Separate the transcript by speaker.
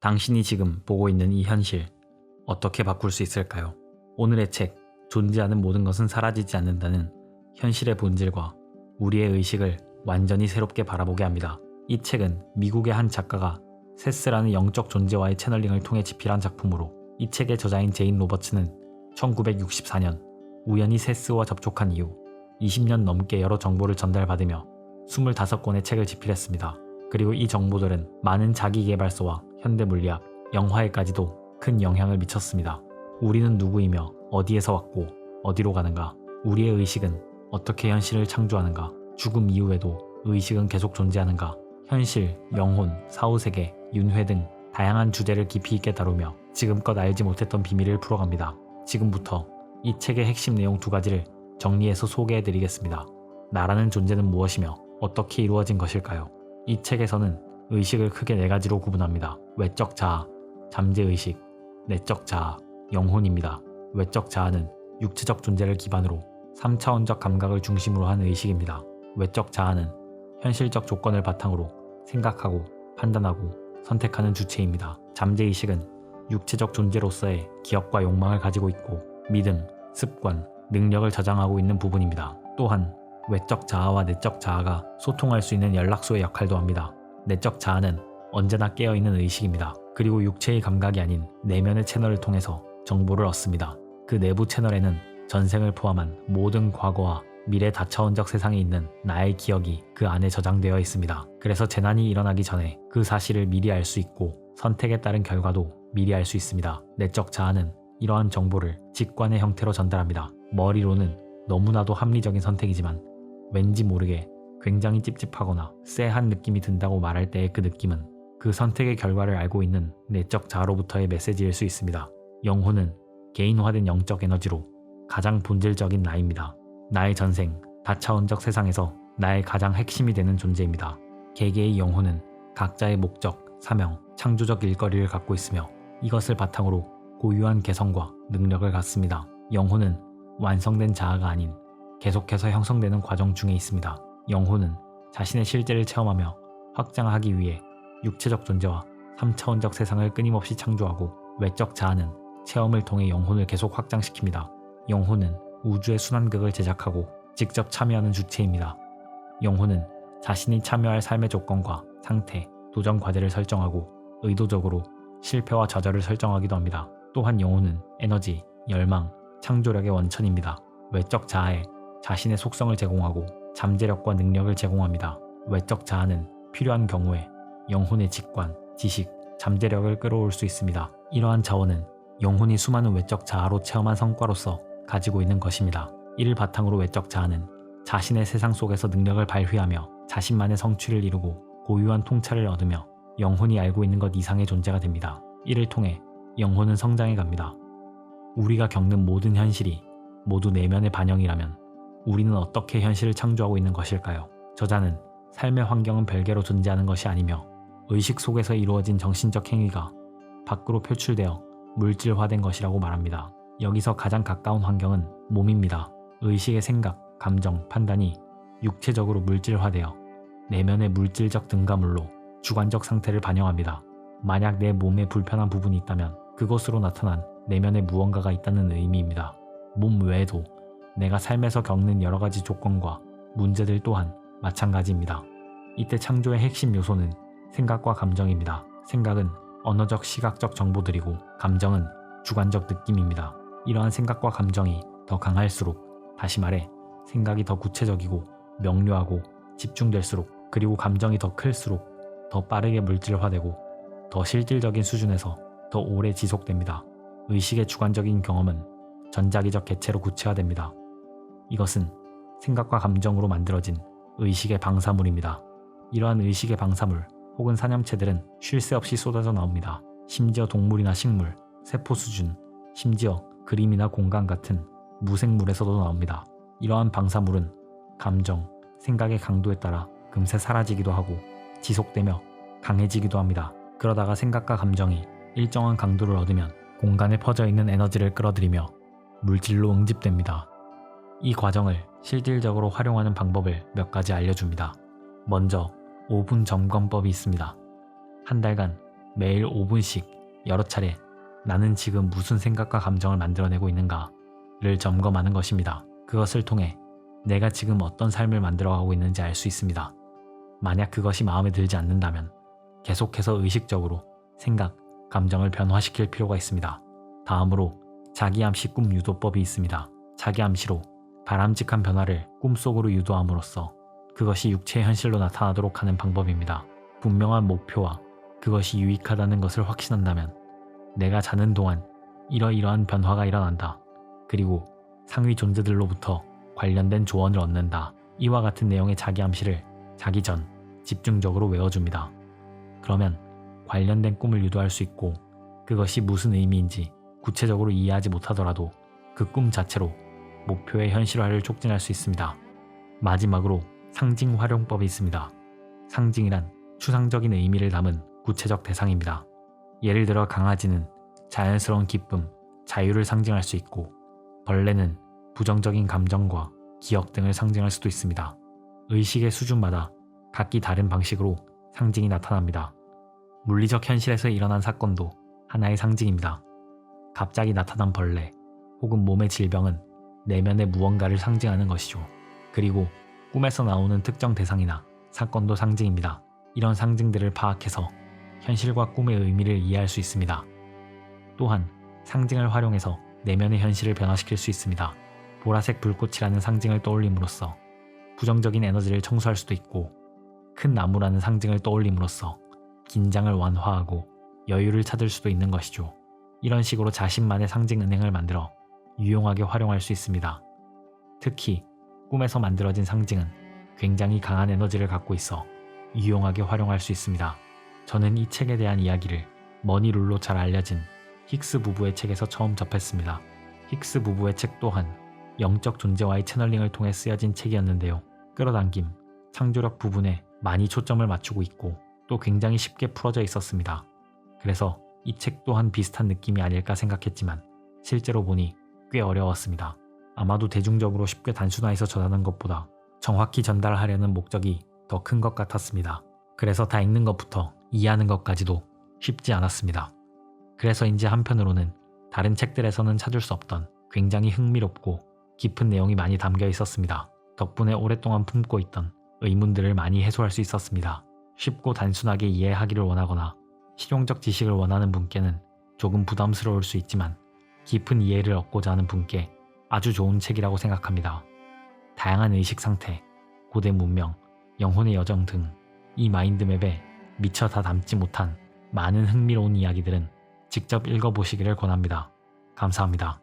Speaker 1: 당신이 지금 보고 있는 이 현실, 어떻게 바꿀 수 있을까요? 오늘의 책, 존재하는 모든 것은 사라지지 않는다는 현실의 본질과 우리의 의식을 완전히 새롭게 바라보게 합니다. 이 책은 미국의 한 작가가 세스라는 영적 존재와의 채널링을 통해 집필한 작품으로, 이 책의 저자인 제인 로버츠는 1964년 우연히 세스와 접촉한 이후 20년 넘게 여러 정보를 전달받으며 25권의 책을 집필했습니다. 그리고 이 정보들은 많은 자기계발서와 현대물리학, 영화에까지도 큰 영향을 미쳤습니다. 우리는 누구이며 어디에서 왔고 어디로 가는가? 우리의 의식은 어떻게 현실을 창조하는가? 죽음 이후에도 의식은 계속 존재하는가? 현실, 영혼, 사후세계, 윤회 등 다양한 주제를 깊이 있게 다루며 지금껏 알지 못했던 비밀을 풀어갑니다. 지금부터 이 책의 핵심 내용 2가지를 정리해서 소개해드리겠습니다. 나라는 존재는 무엇이며 어떻게 이루어진 것일까요? 이 책에서는 의식을 크게 4가지로 구분합니다. 외적 자아, 잠재의식, 내적 자아, 영혼입니다. 외적 자아는 육체적 존재를 기반으로 3차원적 감각을 중심으로 한 의식입니다. 외적 자아는 현실적 조건을 바탕으로 생각하고 판단하고 선택하는 주체입니다. 잠재의식은 육체적 존재로서의 기억과 욕망을 가지고 있고 믿음, 습관, 능력을 저장하고 있는 부분입니다. 또한 외적 자아와 내적 자아가 소통할 수 있는 연락소의 역할도 합니다. 내적 자아는 언제나 깨어있는 의식입니다. 그리고 육체의 감각이 아닌 내면의 채널을 통해서 정보를 얻습니다. 그 내부 채널에는 전생을 포함한 모든 과거와 미래 다차원적 세상에 있는 나의 기억이 그 안에 저장되어 있습니다. 그래서 재난이 일어나기 전에 그 사실을 미리 알 수 있고 선택에 따른 결과도 미리 알 수 있습니다. 내적 자아는 이러한 정보를 직관의 형태로 전달합니다. 머리로는 너무나도 합리적인 선택이지만 왠지 모르게 굉장히 찝찝하거나 쎄한 느낌이 든다고 말할 때의 그 느낌은 그 선택의 결과를 알고 있는 내적 자아로부터의 메시지일 수 있습니다. 영혼은 개인화된 영적 에너지로 가장 본질적인 나입니다. 나의 전생, 다차원적 세상에서 나의 가장 핵심이 되는 존재입니다. 개개의 영혼은 각자의 목적, 사명, 창조적 일거리를 갖고 있으며 이것을 바탕으로 고유한 개성과 능력을 갖습니다. 영혼은 완성된 자아가 아닌 계속해서 형성되는 과정 중에 있습니다. 영혼은 자신의 실제를 체험하며 확장하기 위해 육체적 존재와 3차원적 세상을 끊임없이 창조하고, 외적 자아는 체험을 통해 영혼을 계속 확장시킵니다. 영혼은 우주의 순환극을 제작하고 직접 참여하는 주체입니다. 영혼은 자신이 참여할 삶의 조건과 상태, 도전 과제를 설정하고 의도적으로 실패와 좌절을 설정하기도 합니다. 또한 영혼은 에너지, 열망, 창조력의 원천입니다. 외적 자아에 자신의 속성을 제공하고 잠재력과 능력을 제공합니다. 외적 자아는 필요한 경우에 영혼의 직관, 지식, 잠재력을 끌어올 수 있습니다. 이러한 자원은 영혼이 수많은 외적 자아로 체험한 성과로서 가지고 있는 것입니다. 이를 바탕으로 외적 자아는 자신의 세상 속에서 능력을 발휘하며 자신만의 성취를 이루고 고유한 통찰을 얻으며 영혼이 알고 있는 것 이상의 존재가 됩니다. 이를 통해 영혼은 성장해 갑니다. 우리가 겪는 모든 현실이 모두 내면의 반영이라면 우리는 어떻게 현실을 창조하고 있는 것일까요? 저자는 삶의 환경은 별개로 존재하는 것이 아니며 의식 속에서 이루어진 정신적 행위가 밖으로 표출되어 물질화된 것이라고 말합니다. 여기서 가장 가까운 환경은 몸입니다. 의식의 생각, 감정, 판단이 육체적으로 물질화되어 내면의 물질적 등가물로 주관적 상태를 반영합니다. 만약 내 몸에 불편한 부분이 있다면 그것으로 나타난 내면의 무언가가 있다는 의미입니다. 몸 외에도 내가 삶에서 겪는 여러 가지 조건과 문제들 또한 마찬가지입니다. 이때 창조의 핵심 요소는 생각과 감정입니다. 생각은 언어적 시각적 정보들이고 감정은 주관적 느낌입니다. 이러한 생각과 감정이 더 강할수록, 다시 말해 생각이 더 구체적이고 명료하고 집중될수록, 그리고 감정이 더 클수록 더 빠르게 물질화되고 더 실질적인 수준에서 더 오래 지속됩니다. 의식의 주관적인 경험은 전자기적 개체로 구체화됩니다. 이것은 생각과 감정으로 만들어진 의식의 방사물입니다. 이러한 의식의 방사물 혹은 산염체들은 쉴 새 없이 쏟아져 나옵니다. 심지어 동물이나 식물, 세포 수준, 심지어 그림이나 공간 같은 무생물에서도 나옵니다. 이러한 방사물은 감정, 생각의 강도에 따라 금세 사라지기도 하고 지속되며 강해지기도 합니다. 그러다가 생각과 감정이 일정한 강도를 얻으면 공간에 퍼져 있는 에너지를 끌어들이며 물질로 응집됩니다. 이 과정을 실질적으로 활용하는 방법을 몇 가지 알려줍니다. 먼저 5분 점검법이 있습니다. 한 달간 매일 5분씩 여러 차례 나는 지금 무슨 생각과 감정을 만들어내고 있는가를 점검하는 것입니다. 그것을 통해 내가 지금 어떤 삶을 만들어가고 있는지 알 수 있습니다. 만약 그것이 마음에 들지 않는다면 계속해서 의식적으로 생각, 감정을 변화시킬 필요가 있습니다. 다음으로 자기암시 꿈 유도법이 있습니다. 자기암시로 바람직한 변화를 꿈속으로 유도함으로써 그것이 육체의 현실로 나타나도록 하는 방법입니다. 분명한 목표와 그것이 유익하다는 것을 확신한다면 내가 자는 동안 이러이러한 변화가 일어난다. 그리고 상위 존재들로부터 관련된 조언을 얻는다. 이와 같은 내용의 자기암시를 자기 전 집중적으로 외워줍니다. 그러면 관련된 꿈을 유도할 수 있고 그것이 무슨 의미인지 구체적으로 이해하지 못하더라도 그 꿈 자체로 목표의 현실화를 촉진할 수 있습니다. 마지막으로 상징 활용법이 있습니다. 상징이란 추상적인 의미를 담은 구체적 대상입니다. 예를 들어 강아지는 자연스러운 기쁨, 자유를 상징할 수 있고 벌레는 부정적인 감정과 기억 등을 상징할 수도 있습니다. 의식의 수준마다 각기 다른 방식으로 상징이 나타납니다. 물리적 현실에서 일어난 사건도 하나의 상징입니다. 갑자기 나타난 벌레 혹은 몸의 질병은 내면의 무언가를 상징하는 것이죠. 그리고 꿈에서 나오는 특정 대상이나 사건도 상징입니다. 이런 상징들을 파악해서 현실과 꿈의 의미를 이해할 수 있습니다. 또한 상징을 활용해서 내면의 현실을 변화시킬 수 있습니다. 보라색 불꽃이라는 상징을 떠올림으로써 부정적인 에너지를 청소할 수도 있고 큰 나무라는 상징을 떠올림으로써 긴장을 완화하고 여유를 찾을 수도 있는 것이죠. 이런 식으로 자신만의 상징 은행을 만들어 유용하게 활용할 수 있습니다. 특히 꿈에서 만들어진 상징은 굉장히 강한 에너지를 갖고 있어 유용하게 활용할 수 있습니다. 저는 이 책에 대한 이야기를 머니룰로 잘 알려진 힉스 부부의 책에서 처음 접했습니다. 힉스 부부의 책 또한 영적 존재와의 채널링을 통해 쓰여진 책이었는데요. 끌어당김, 창조력 부분에 많이 초점을 맞추고 있고 또 굉장히 쉽게 풀어져 있었습니다. 그래서 이 책 또한 비슷한 느낌이 아닐까 생각했지만 실제로 보니 꽤 어려웠습니다. 아마도 대중적으로 쉽게 단순화해서 전하는 것보다 정확히 전달하려는 목적이 더 큰 것 같았습니다. 그래서 다 읽는 것부터 이해하는 것까지도 쉽지 않았습니다. 그래서인지 한편으로는 다른 책들에서는 찾을 수 없던 굉장히 흥미롭고 깊은 내용이 많이 담겨 있었습니다. 덕분에 오랫동안 품고 있던 의문들을 많이 해소할 수 있었습니다. 쉽고 단순하게 이해하기를 원하거나 실용적 지식을 원하는 분께는 조금 부담스러울 수 있지만 깊은 이해를 얻고자 하는 분께 아주 좋은 책이라고 생각합니다. 다양한 의식 상태, 고대 문명, 영혼의 여정 등 이 마인드맵에 미처 다 담지 못한 많은 흥미로운 이야기들은 직접 읽어보시기를 권합니다. 감사합니다.